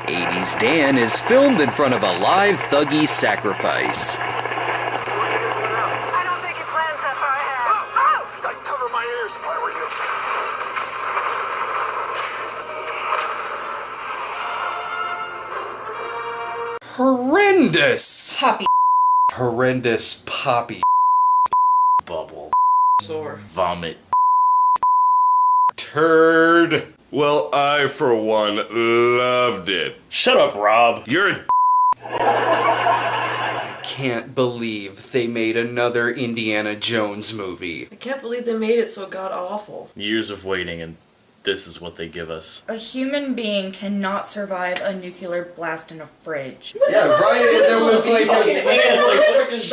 80s Dan is filmed in front of a live thuggy sacrifice. I don't think he plans that far ahead. I'd cover my ears if I were you. Horrendous! Poppy. Horrendous poppy bubble. Sore. Vomit. Turd. Well, I, for one, loved it. Shut up, Rob. You're a I can't believe they made another Indiana Jones movie. I can't believe they made it so god-awful. Years of waiting, and this is what they give us. A human being cannot survive a nuclear blast in a fridge. Yeah, right. There was like it's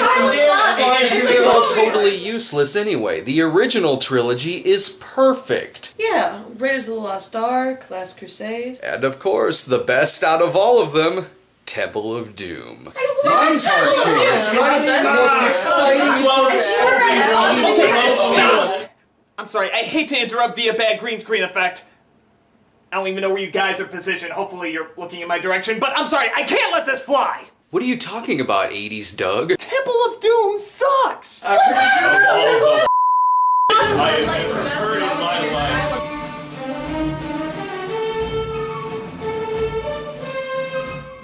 all totally useless anyway. The original trilogy is perfect. Yeah, Raiders of the Lost Ark, Last Crusade. And of course, the best out of all of them, Temple of Doom. I'm sorry, I hate to interrupt via bad green screen effect. I don't even know where you guys are positioned. Hopefully you're looking in my direction, but I'm sorry, I can't let this fly! What are you talking about, 80s Doug? Temple of Doom sucks! I have never heard in my life.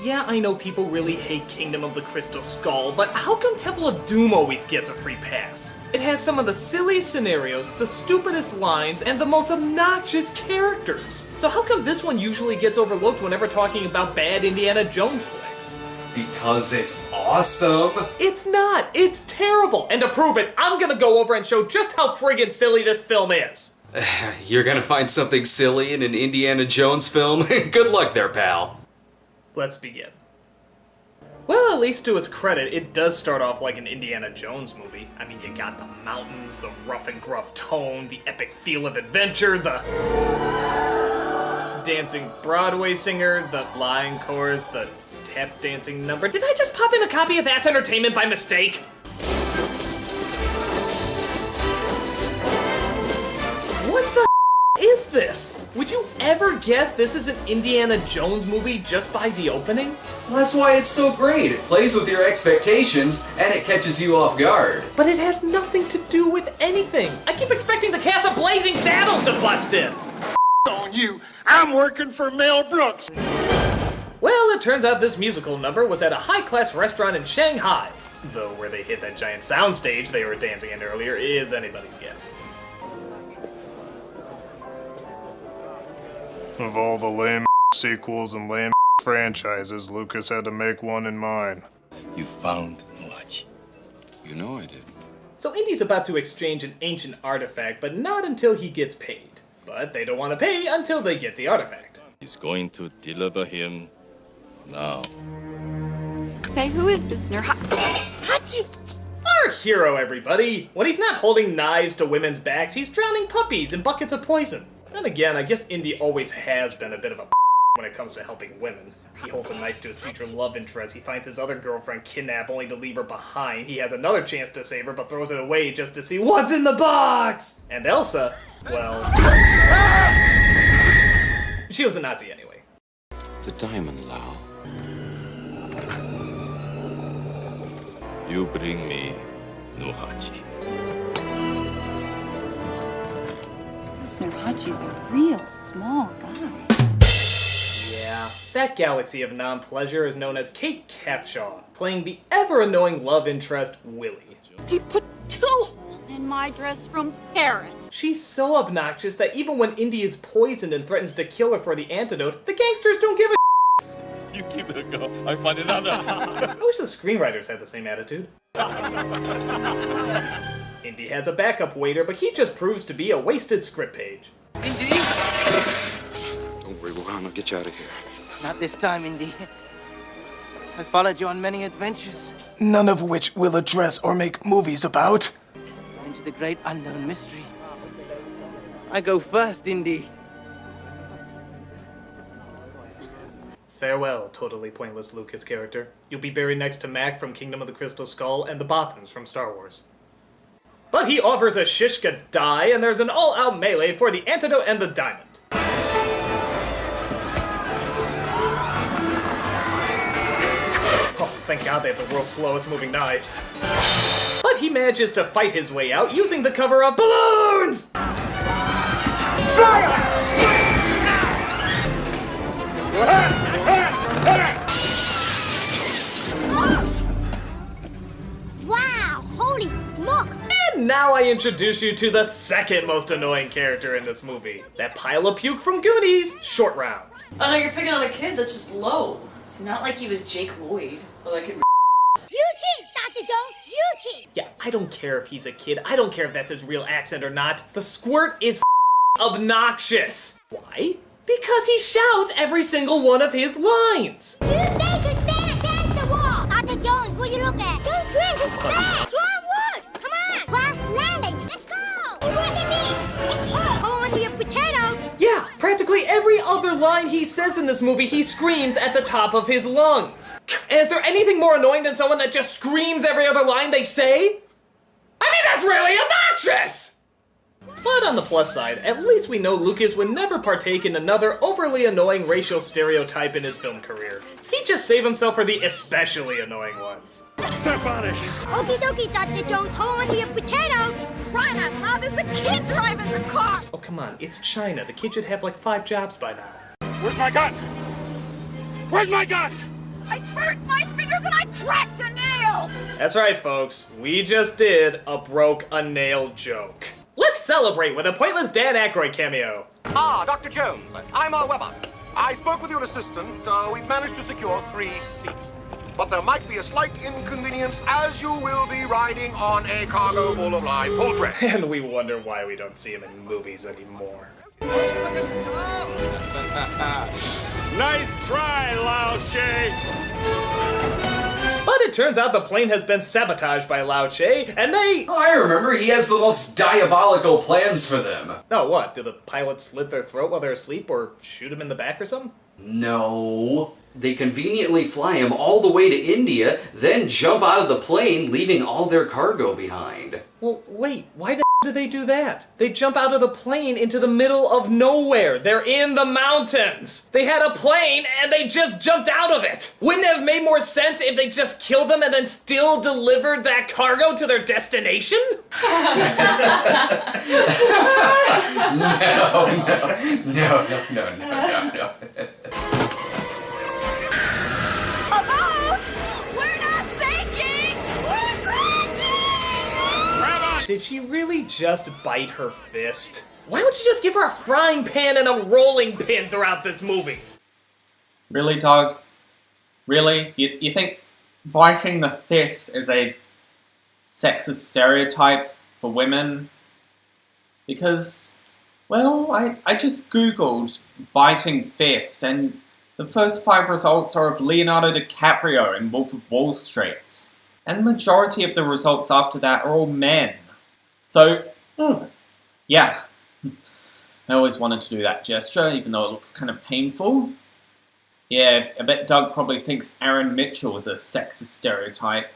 Yeah, I know people really hate Kingdom of the Crystal Skull, but how come Temple of Doom always gets a free pass? It has some of the silliest scenarios, the stupidest lines, and the most obnoxious characters. So how come this one usually gets overlooked whenever talking about bad Indiana Jones flicks? Because it's awesome. It's not. It's terrible. And to prove it, I'm gonna go over and show just how friggin' silly this film is. You're gonna find something silly in an Indiana Jones film? Good luck there, pal. Let's begin. Well, at least to its credit, it does start off like an Indiana Jones movie. I mean, you got the mountains, the rough and gruff tone, the epic feel of adventure, the dancing Broadway singer, the line chorus, the tap dancing number. Did I just pop in a copy of That's Entertainment by mistake? What the is this? Would you ever guess this is an Indiana Jones movie just by the opening? Well, that's why it's so great. It plays with your expectations, and it catches you off guard. But it has nothing to do with anything. I keep expecting the cast of Blazing Saddles to bust in. On you. I'm working for Mel Brooks. Well, it turns out this musical number was at a high-class restaurant in Shanghai. Though where they hit that giant soundstage they were dancing in earlier is anybody's guess. Of all the lame sequels and lame franchises, Lucas had to make one in mine. You found Muachi. You know I did. So Indy's about to exchange an ancient artifact, but not until he gets paid. But they don't want to pay until they get the artifact. He's going to deliver him now. Say, who is this Hachi? Our hero, everybody! When he's not holding knives to women's backs, he's drowning puppies in buckets of poison. Then again, I guess Indy always has been a bit of a when it comes to helping women. He holds a knife to his future love interest, he finds his other girlfriend kidnapped only to leave her behind, he has another chance to save her but throws it away just to see what's in the box! And Elsa, well... she was a Nazi anyway. The diamond, Lao. You bring me Nuhachi. This Hachi's a real small guy. Yeah, that galaxy of non-pleasure is known as Kate Capshaw, playing the ever-annoying love interest, Willy. He put 2 holes in my dress from Paris. She's so obnoxious that even when Indy is poisoned and threatens to kill her for the antidote, the gangsters don't give a You give it a go. I find another. I wish the screenwriters had the same attitude. Indy has a backup waiter, but he just proves to be a wasted script page. Indy! Don't worry, Wuhan, I'll get you out of here. Not this time, Indy. I followed you on many adventures. None of which we'll address or make movies about. Into the great unknown mystery. I go first, Indy. Farewell, totally pointless Lucas character. You'll be buried next to Mac from Kingdom of the Crystal Skull and the Bothans from Star Wars. But he offers a Shishka die, and there's an all-out melee for the antidote and the diamond. thank God they have the world's slowest moving knives. But he manages to fight his way out using the cover of balloons! Wow, holy smoke! And now I introduce you to the second most annoying character in this movie. That pile of puke from Goonies, Short Round. Oh no, you're picking on a kid that's just low. It's not like he was Jake Lloyd. Well, that could be. You cheat, Dr. Jones, you cheat! Yeah, I don't care if he's a kid. I don't care if that's his real accent or not. The squirt is obnoxious. Why? Because he shouts every single one of his lines. You say to stand against the wall! Dr. Jones, what you look at? Don't drink, it's bad! Strong wood! Come on! Crash landing! Let's go! It wasn't me! It's you! Hold on to your potatoes! Yeah, practically every other line he says in this movie, he screams at the top of his lungs. And is there anything more annoying than someone that just screams every other line they say? I mean, that's really obnoxious! But on the plus side, at least we know Lucas would never partake in another overly annoying racial stereotype in his film career. He'd just save himself for the especially annoying ones. Step on it. Okie dokie, Dr. Jones, hold on to your potatoes! Crying out loud, there's a kid driving the car! Oh, come on, it's China. The kid should have like 5 jobs by now. Where's my gun? Where's my gun? I burnt my fingers and I cracked a nail! That's right, folks. We just did a broke a nail joke. Let's celebrate with a pointless Dan Aykroyd cameo. Ah, Dr. Jones, I'm Weber. I spoke with your assistant. We've managed to secure 3 seats. But there might be a slight inconvenience as you will be riding on a cargo full of live poultry. And we wonder why we don't see him in movies anymore. Nice try, Lao Che. But it turns out the plane has been sabotaged by Lao Che, and they... Oh, I remember. He has the most diabolical plans for them. Oh, what? Do the pilots slit their throat while they're asleep, or shoot them in the back or something? No. They conveniently fly him all the way to India, then jump out of the plane, leaving all their cargo behind. Well, wait, why the do they do that? They jump out of the plane into the middle of nowhere. They're in the mountains. They had a plane and they just jumped out of it. Wouldn't it have made more sense if they just killed them and then still delivered that cargo to their destination? No. Did she really just bite her fist? Why don't you just give her a frying pan and a rolling pin throughout this movie? Really, Doug? Really? You think biting the fist is a sexist stereotype for women? Because, well, I just googled biting fist, and the first 5 results are of Leonardo DiCaprio in Wolf of Wall Street. And the majority of the results after that are all men. So, yeah. I always wanted to do that gesture, even though it looks kind of painful. Yeah, I bet Doug probably thinks Aaron Mitchell is a sexist stereotype.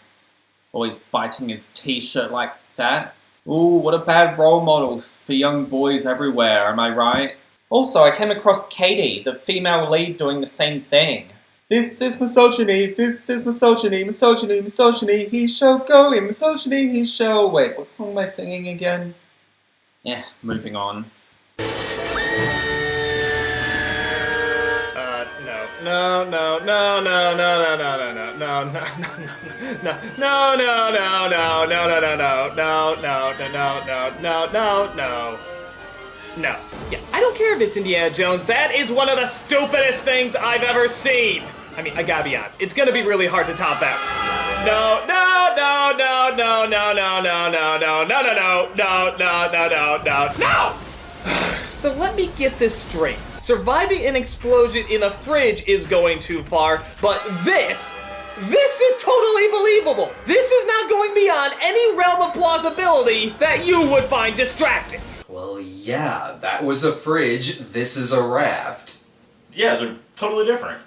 Always biting his t-shirt like that. Ooh, what a bad role models for young boys everywhere, am I right? Also, I came across Katie, the female lead, doing the same thing. This is misogyny, misogyny, he shall go in misogyny, he shall... Wait, what song am I singing again? Yeah, moving on. No. Yeah, I don't care if it's Indiana Jones. That is one of the stupidest things I've ever seen. I mean, I gotta be honest. It's gonna be really hard to top that. No. So let me get this straight. Surviving an explosion in a fridge is going too far, but this is totally believable. This is not going beyond any realm of plausibility that you would find distracting. Well, yeah, that was a fridge, this is a raft. Yeah, they're totally different.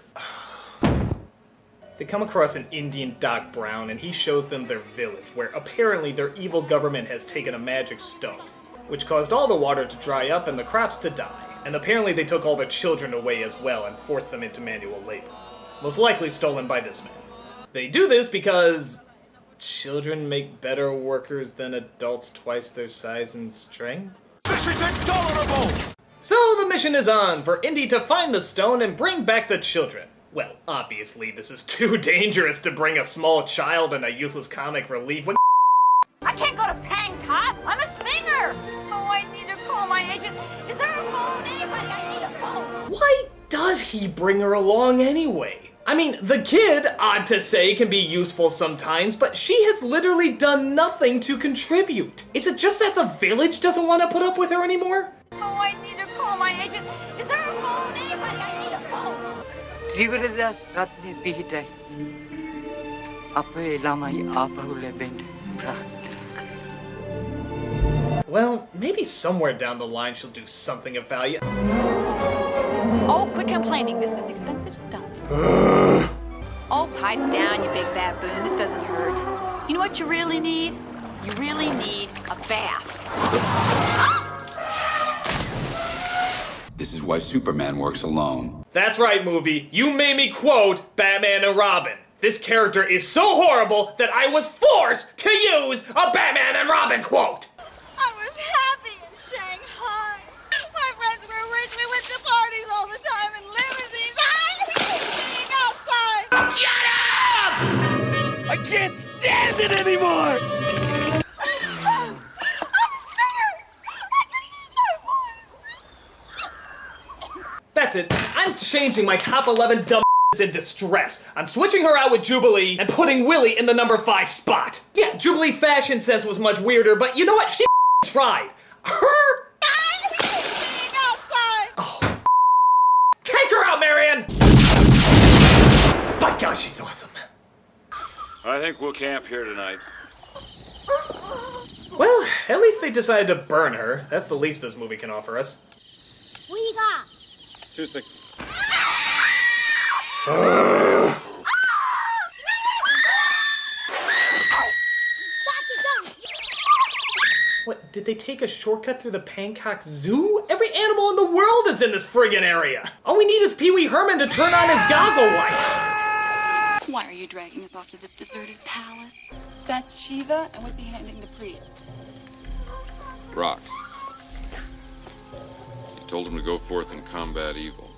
They come across an Indian Doc Brown, and he shows them their village, where apparently their evil government has taken a magic stone, which caused all the water to dry up and the crops to die. And apparently they took all their children away as well and forced them into manual labor. Most likely stolen by this man. They do this because children make better workers than adults twice their size and strength? This is intolerable! So the mission is on for Indy to find the stone and bring back the children. Well, obviously this is too dangerous to bring a small child and a useless comic relief when I can't go to Bangkok. I'm a singer. Oh, I need to call my agent. Is there a phone? Anybody? I need a phone. Why does he bring her along anyway? I mean, the kid, odd to say, can be useful sometimes, but she has literally done nothing to contribute. Is it just that the village doesn't want to put up with her anymore? Oh, I need to call my agent. Is there a phone? Anybody? I need a phone. Triveridas ratne bihite. Ape lamai apahule bend. Well, maybe somewhere down the line she'll do something of value. Oh, quit complaining. This is expensive stuff. Oh, pipe down, you big baboon. This doesn't hurt. You know what you really need? You really need a bath. This is why Superman works alone. That's right, movie. You made me quote Batman and Robin. This character is so horrible that I was forced to use a Batman and Robin quote. I was happy in Shanghai. My friends were rich. We went to parties all the time in limousines. I hate being outside. Shut up! I can't stand it anymore! I'm a singer. I can use my voice. That's it. I'm changing my top 11 dumb in distress. I'm switching her out with Jubilee and putting Willy in the number 5 spot. Yeah, Jubilee's fashion sense was much weirder, but you know what? She tried. Her? Oh. Take her out, Marion! By God, she's awesome. I think we'll camp here tonight. Well, at least they decided to burn her. That's the least this movie can offer us. What you got? 260. What, did they take a shortcut through the Bangkok Zoo? Every animal in the world is in this friggin' area. All we need is Pee Wee Herman to turn on his goggle lights. Why are you dragging us off to this deserted palace? That's Shiva, and what's he handing the priest? Rocks. He told him to go forth and combat evil.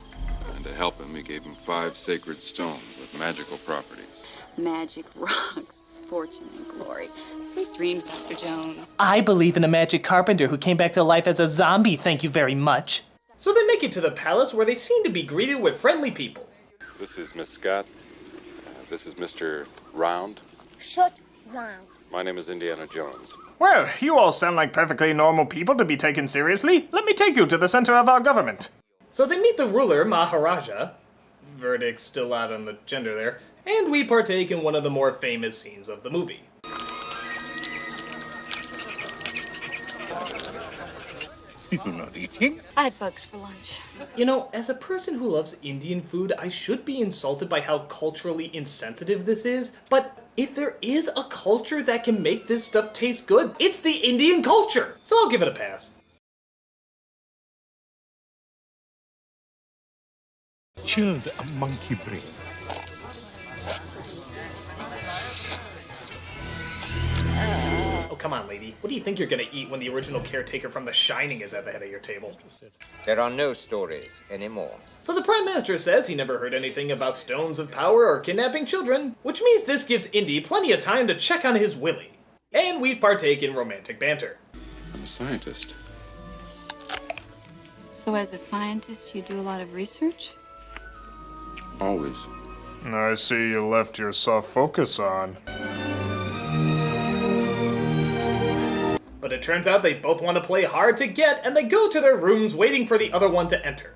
And to help him, he gave him 5 sacred stones with magical properties. Magic rocks, fortune and glory. Sweet dreams, Dr. Jones. I believe in a magic carpenter who came back to life as a zombie, thank you very much. So they make it to the palace where they seem to be greeted with friendly people. This is Miss Scott. This is Mr. Round. Shut round. My name is Indiana Jones. Well, you all sound like perfectly normal people to be taken seriously. Let me take you to the center of our government. So they meet the ruler, Maharaja. Verdict's still out on the gender there. And we partake in one of the more famous scenes of the movie. You're not eating? I had bugs for lunch. You know, as a person who loves Indian food, I should be insulted by how culturally insensitive this is, but if there is a culture that can make this stuff taste good, it's the Indian culture! So I'll give it a pass. Chilled monkey brain. Oh, come on, lady. What do you think you're gonna eat when the original caretaker from The Shining is at the head of your table? There are no stories anymore. So the Prime Minister says he never heard anything about stones of power or kidnapping children, which means this gives Indy plenty of time to check on his Willy. And we partake in romantic banter. I'm a scientist. So as a scientist, you do a lot of research? Always. I see you left your soft focus on. But it turns out they both want to play hard to get, and they go to their rooms waiting for the other one to enter.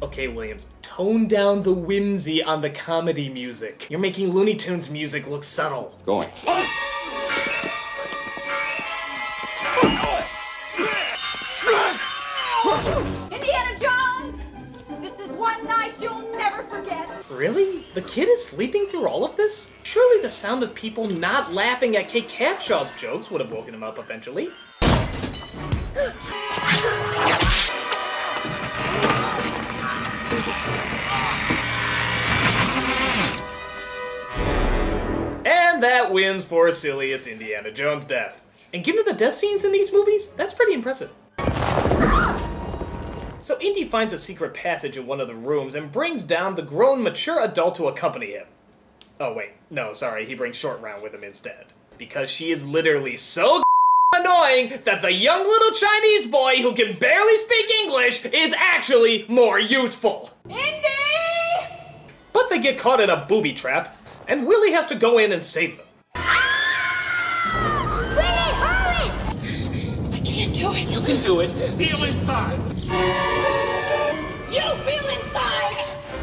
Okay, Williams, tone down the whimsy on the comedy music. You're making Looney Tunes music look subtle. Going. Indiana Jones! This is one night you'll never forget. Really? The kid is sleeping through all of this? Surely the sound of people not laughing at Kate Capshaw's jokes would have woken him up eventually. And that wins for silliest Indiana Jones death. And given the death scenes in these movies, that's pretty impressive. So Indy finds a secret passage in one of the rooms and brings down the grown, mature adult to accompany him. Oh wait, no, sorry, he brings Short Round with him instead. Because she is literally so annoying that the young little Chinese boy who can barely speak English is actually more useful. Indy! But they get caught in a booby trap, and Willy has to go in and save them. Willy, hurry! I can't do it. You can do it. Feel inside. You feel inside!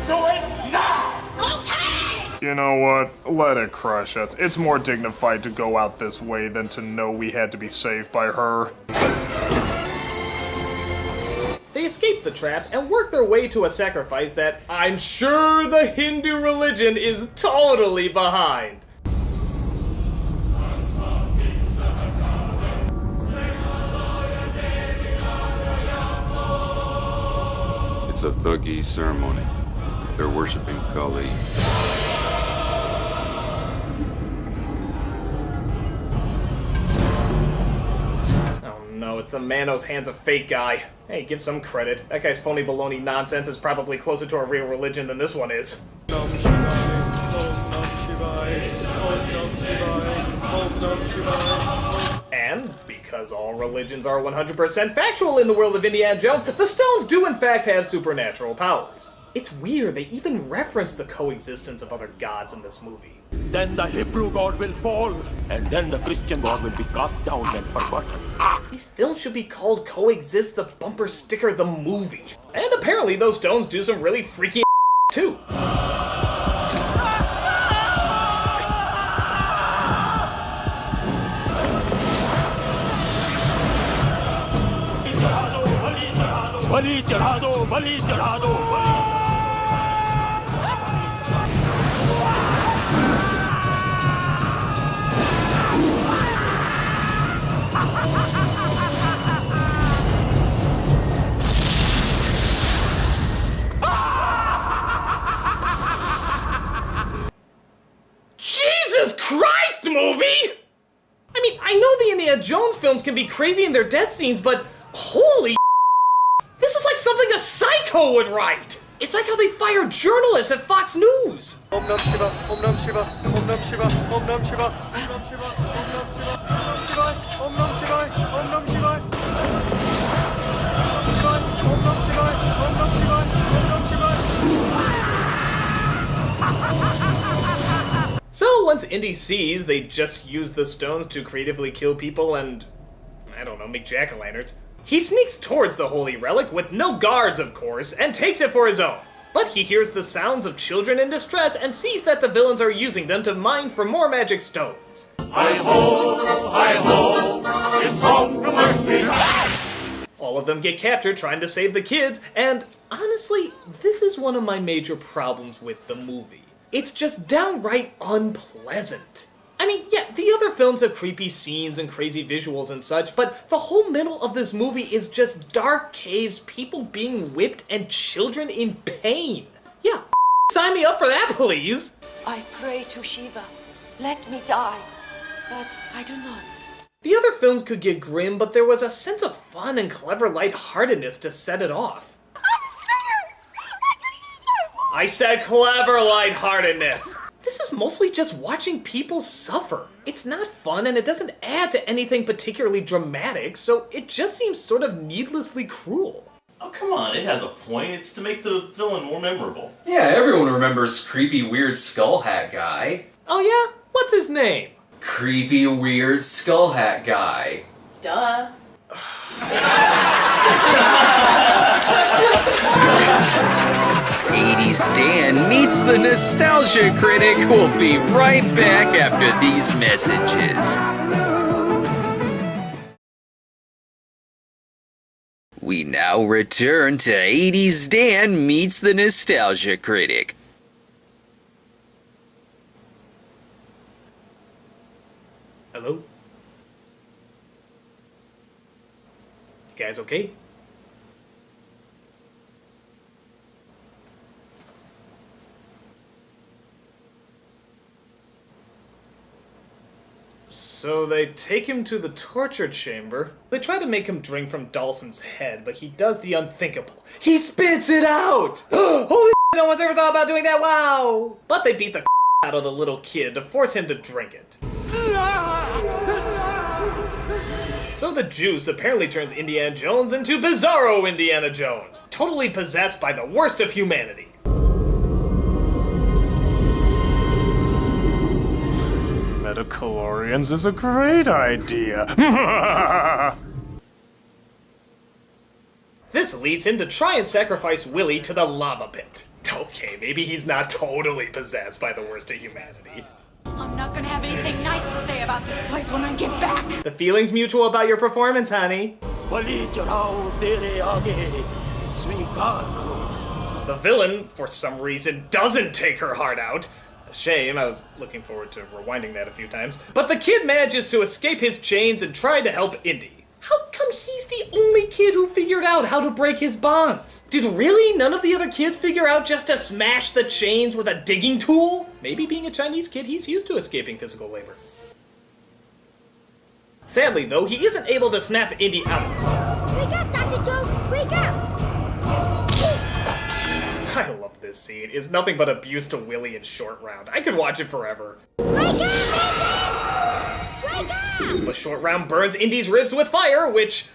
Do it now! Okay! You know what? Let it crush us. It's more dignified to go out this way than to know we had to be saved by her. They escape the trap and work their way to a sacrifice that I'm sure the Hindu religion is totally behind. It's a thuggy ceremony. They're worshiping Kali. Oh no, it's the Manos Hands a fake guy. Hey, give some credit. That guy's phony baloney nonsense is probably closer to a real religion than this one is. And because all religions are 100% factual in the world of Indiana Jones, the stones do in fact have supernatural powers. It's weird, they even reference the coexistence of other gods in this movie. Then the Hebrew God will fall, and then the Christian God will be cast down and forgotten. These films should be called Coexist the Bumper Sticker the Movie. And apparently those stones do some really freaky too. Bali charado, bali charado, bali. Jesus Christ, movie! I mean, I know the Indiana Jones films can be crazy in their death scenes, but holy this is like something a psycho would write! It's like how they fire journalists at Fox News! Om Nam Shiva, Om Nam Shiva, Om Nam Shiva, Om Nam Shiva, Om Nam Shiva, Om Nam Shiva, Om Nam Shiva, Om Nam Shiva, Om Nam Shiva, Om Nam Shiva, Om Nam Shiva, Om Nam Shiva. So once Indy sees they just use the stones to creatively kill people and, I don't know, make jack-o'-lanterns, he sneaks towards the holy relic with no guards, of course, and takes it for his own. But he hears the sounds of children in distress and sees that the villains are using them to mine for more magic stones. Hi-ho, it's home to mercy. All of them get captured trying to save the kids, and honestly, this is one of my major problems with the movie. It's just downright unpleasant. I mean, yeah, the other films have creepy scenes and crazy visuals and such, but the whole middle of this movie is just dark caves, people being whipped, and children in pain. Yeah, sign me up for that, please! I pray to Shiva. Let me die. But I do not. The other films could get grim, but there was a sense of fun and clever lightheartedness to set it off. I said clever lightheartedness! This is mostly just watching people suffer. It's not fun and it doesn't add to anything particularly dramatic, so it just seems sort of needlessly cruel. Oh, come on, it has a point. It's to make the villain more memorable. Yeah, everyone remembers creepy, weird skull hat guy. Oh yeah? What's his name? Creepy, weird skull hat guy. Duh. 80s Dan meets the Nostalgia Critic. We'll be right back after these messages. We now return to 80s Dan meets the Nostalgia Critic. Hello? You guys okay? So they take him to the torture chamber. They try to make him drink from Dawson's head, but he does the unthinkable. He spits it out! Holy no one's ever thought about doing that, wow! But they beat the out of the little kid to force him to drink it. So the juice apparently turns Indiana Jones into Bizarro Indiana Jones, totally possessed by the worst of humanity. Metachlorians is a great idea. This leads him to try and sacrifice Willy to the lava pit. Okay, maybe he's not totally possessed by the worst of humanity. I'm not gonna have anything nice to say about this place when I get back. The feeling's mutual about your performance, honey. The villain, for some reason, doesn't take her heart out. A shame, I was looking forward to rewinding that a few times. But the kid manages to escape his chains and try to help Indy. How come he's the only kid who figured out how to break his bonds? Did really none of the other kids figure out just to smash the chains with a digging tool? Maybe being a Chinese kid, he's used to escaping physical labor. Sadly, though, he isn't able to snap Indy out of it. Wake up, Dr. Jones! Wake up! I love this scene. It's nothing but abuse to Willy in Short Round. I could watch it forever. Wake up! Wake up! But Short Round burns Indy's ribs with fire, which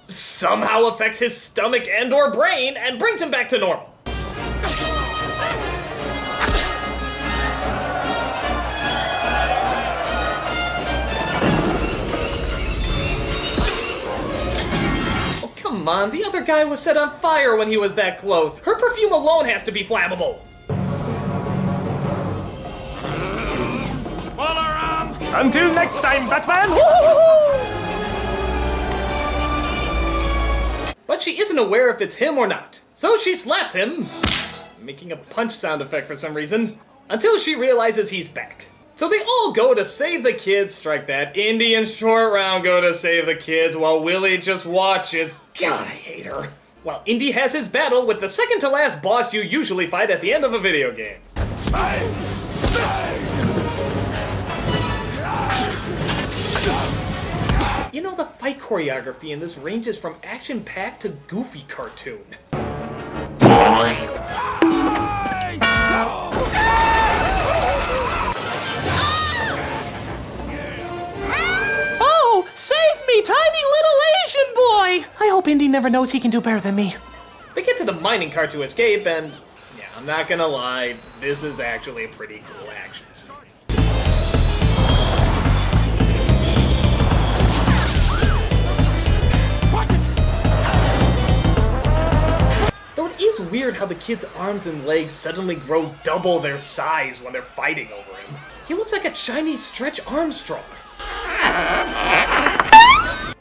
somehow affects his stomach and or brain and brings him back to normal. Oh, come on. The other guy was set on fire when he was that close. Her perfume alone has to be flammable. Until next time, Batman! But she isn't aware if it's him or not. So she slaps him, making a punch sound effect for some reason, until she realizes he's back. So they all go to save the kids, strike that. Indy and Short Round go to save the kids while Willy just watches. God, I hate her. While Indy has his battle with the second to last boss you usually fight at the end of a video game. You know, the fight choreography in this ranges from action-packed to goofy cartoon. Oh, save me, tiny little Asian boy! I hope Indy never knows he can do better than me. They get to the mining cart to escape, and yeah, I'm not gonna lie, this is actually a pretty cool action scene. Though it is weird how the kid's arms and legs suddenly grow double their size when they're fighting over him. He looks like a Chinese Stretch Armstrong.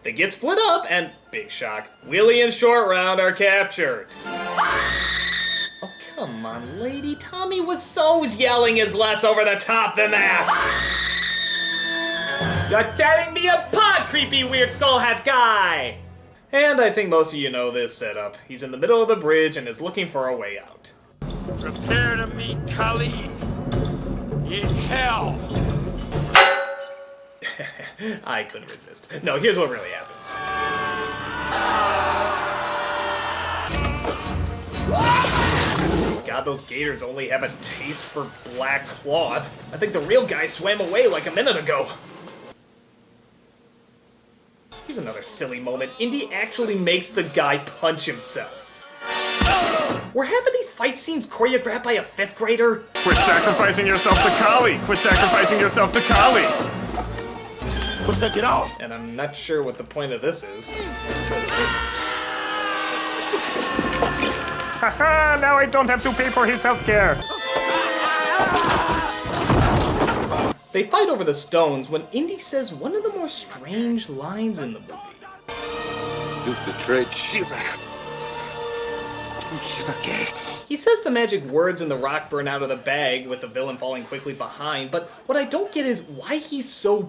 They get split up, and, big shock, Willy and Short Round are captured. Oh, come on, lady. Tommy was so yelling is less over the top than that. You're tearing me apart, creepy weird skull hat guy! And I think most of you know this setup. He's in the middle of the bridge and is looking for a way out. Prepare to meet Kali in hell. I couldn't resist. No, here's what really happens. God, those gators only have a taste for black cloth. I think the real guy swam away like a minute ago. Here's another silly moment. Indy actually makes the guy punch himself. Were half of these fight scenes choreographed by a 5th grader? Quit sacrificing yourself to Kali! Quit sacrificing yourself to Kali! Get out! And I'm not sure what the point of this is. Haha, now I don't have to pay for his healthcare! They fight over the stones when Indy says one of the more strange lines in the movie. You betrayed Shiva. He says the magic words and the rock burn out of the bag with the villain falling quickly behind, but what I don't get is why he's so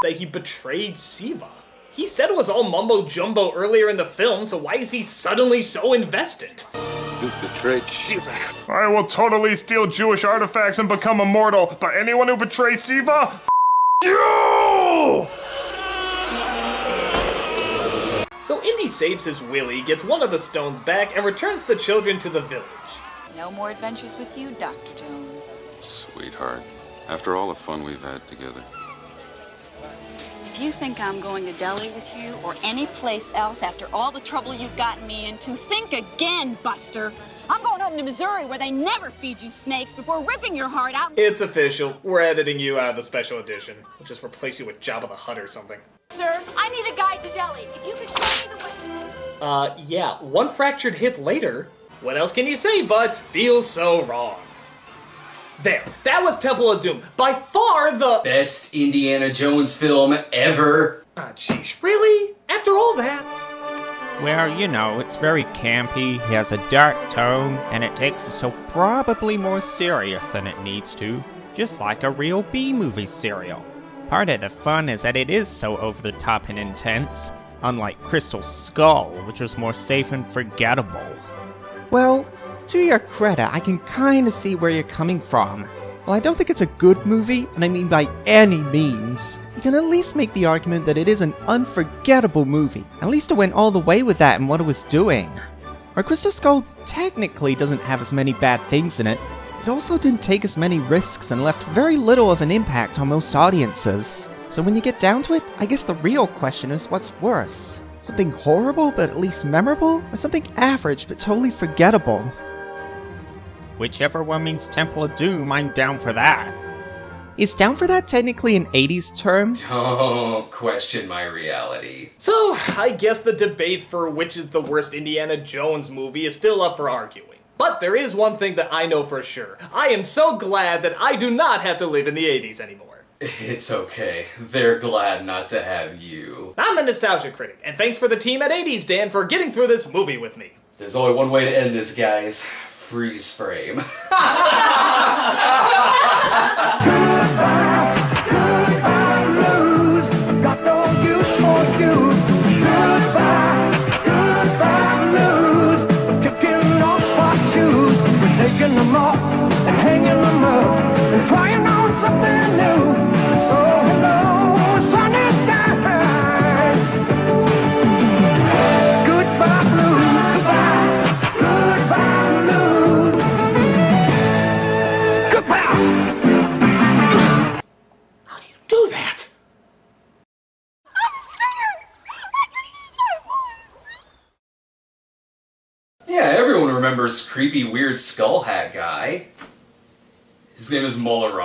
that he betrayed Siva. He said it was all mumbo-jumbo earlier in the film, so why is he suddenly so invested? You betrayed Shiva. I will totally steal Jewish artifacts and become immortal, but anyone who betrays Siva, you! So Indy saves his Willy, gets one of the stones back, and returns the children to the village. No more adventures with you, Dr. Jones. Sweetheart, after all the fun we've had together. If you think I'm going to Delhi with you or any place else after all the trouble you've gotten me into, think again, Buster. I'm going home to Missouri where they never feed you snakes before ripping your heart out. It's official. We're editing you out of the special edition. We'll just replace you with Jabba the Hutt or something. Sir, I need a guide to Delhi. If you could show me the way. Yeah, one fractured hip later. What else can you say but feels so wrong? There, that was Temple of Doom. By far the best Indiana Jones film ever. Ah, jeez, really? After all that? Well, you know, it's very campy, he has a dark tone, and it takes itself probably more serious than it needs to, just like a real B-movie serial. Part of the fun is that it is so over-the-top and intense, unlike Crystal Skull, which was more safe and forgettable. Well, to your credit, I can kind of see where you're coming from. While I don't think it's a good movie, and I mean by any means, you can at least make the argument that it is an unforgettable movie. At least it went all the way with that and what it was doing. Where Crystal Skull technically doesn't have as many bad things in it, it also didn't take as many risks and left very little of an impact on most audiences. So when you get down to it, I guess the real question is what's worse? Something horrible but at least memorable, or something average but totally forgettable? Whichever one means Temple of Doom, I'm down for that. Is down for that technically an 80s term? Don't question my reality. So, I guess the debate for which is the worst Indiana Jones movie is still up for arguing. But there is one thing that I know for sure. I am so glad that I do not have to live in the 80s anymore. It's okay. They're glad not to have you. I'm the Nostalgia Critic, and thanks for the team at 80s Dan for getting through this movie with me. There's only one way to end this, guys. Freeze frame. Do that! Yeah, everyone remembers creepy, weird skull hat guy. His name is Muller